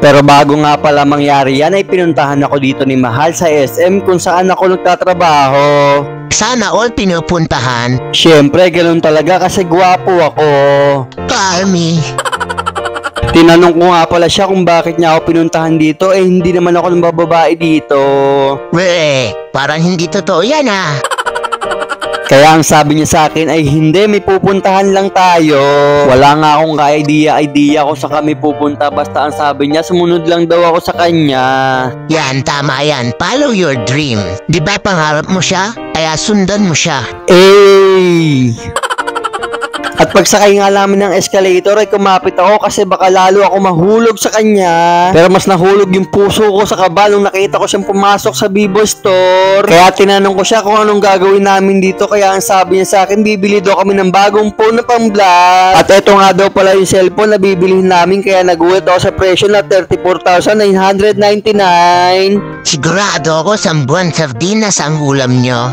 Pero bago nga pala mangyari yan ay pinuntahan ako dito ni Mahal sa SM kung saan ako nagtatrabaho. Sana all pinupuntahan. Siyempre, ganun talaga kasi gwapo ako. Carmi. Tinanong ko nga pala siya kung bakit niya ako pinuntahan dito, eh hindi naman ako ng bababae dito. Parang hindi totoo yan ah. Kaya ang sabi niya sa akin ay hindi, may pupuntahan lang tayo. Wala nga akong ka-idea kung saan kami pupunta, basta ang sabi niya sumunod lang daw ako sa kanya. Yan, tama yan. Follow your dream. Di ba pangarap mo siya? Kaya sundan mo siya. At pagsakay nga namin ng escalator ay kumapit ako kasi baka lalo ako mahulog sa kanya. Pero mas nahulog yung puso ko sa kaba nung nakita ko siyang pumasok sa Bibo Store. Kaya tinanong ko siya kung anong gagawin namin dito, kaya ang sabi niya sa akin bibili daw kami ng bagong phone na pang-vlog. At eto nga daw pala yung cellphone na bibilihin namin, kaya nagulat ako sa presyo na 34,999. Sigurado ako sa buwan sardinas ang ulam nyo.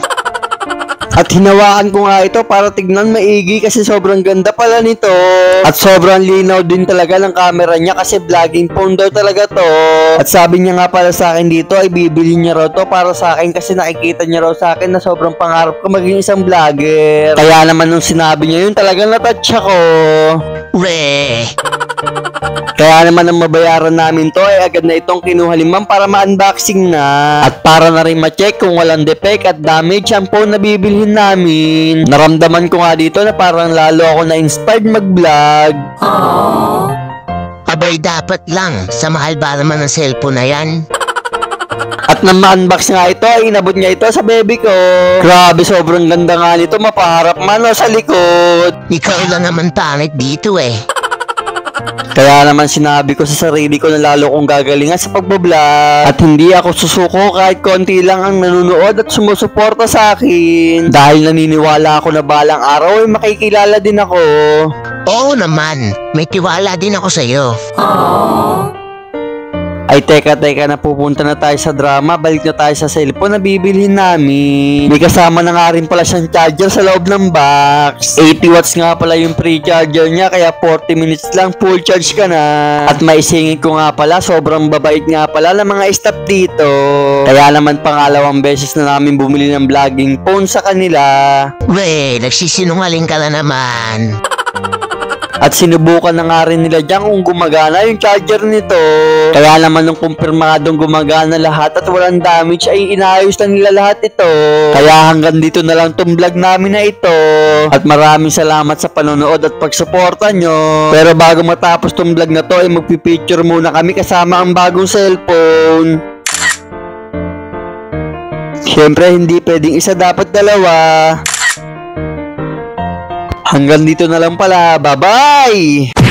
At hinawaan ko nga ito para tignan maigi kasi sobrang ganda pala nito. At sobrang linaw din talaga ng camera niya kasi vlogging phone daw talaga to. At sabi niya nga pala sa akin dito ay bibili niya raw to para sa akin kasi nakikita niya raw sa akin na sobrang pangarap ko maging isang vlogger. Kaya naman nung sinabi niya yun talagang natouch ako. Kaya naman ang mabayaran namin to ay agad na itong kinuha ni Ma'am para ma-unboxing na. At para na rin ma-check kung walang defect at damage ang phone na bibilhin namin. Naramdaman ko nga dito na parang lalo ako na-inspired mag-vlog. Abay dapat lang, sa mahal ba naman ang cellphone na yan? At nang ma-unbox nga ito ay inabot niya ito sa baby ko. Grabe, sobrang ganda nga nito, mapaharap man o sa likod. Ikaw lang naman pangit dito eh. Kaya naman sinabi ko sa sarili ko na lalo kong gagalingan sa pagbablog at hindi ako susuko kahit konti lang ang nanonood at sumusuporta sa akin. Dahil naniniwala ako na balang araw ay makikilala din ako. Oo naman, may tiwala din ako sa'yo. Ay teka, napupunta na tayo sa drama. Balik na tayo sa cellphone na bibilhin namin. May kasama na nga rin pala siyang charger sa loob ng box. 80 watts nga pala yung pre-charger niya, kaya 40 minutes lang full charge ka na. At maisingit ko nga pala, sobrang babait nga pala ng mga staff dito. Kaya naman pangalawang beses na namin bumili ng vlogging phone sa kanila. Nagsisinungaling ka na naman. At sinubukan na nga rin nila dyan kung gumagana yung charger nito. Kaya naman nung kumpirmadong gumagana lahat at walang damage ay inayos na nila lahat ito. Kaya hanggang dito na lang tong vlog namin na ito. At maraming salamat sa panonood at pagsuporta nyo. Pero bago matapos tong vlog na to ay magpipicture muna kami kasama ang bagong cellphone. Siyempre hindi pwedeng isa, dapat dalawa. Hanggang dito na lang pala. Bye-bye!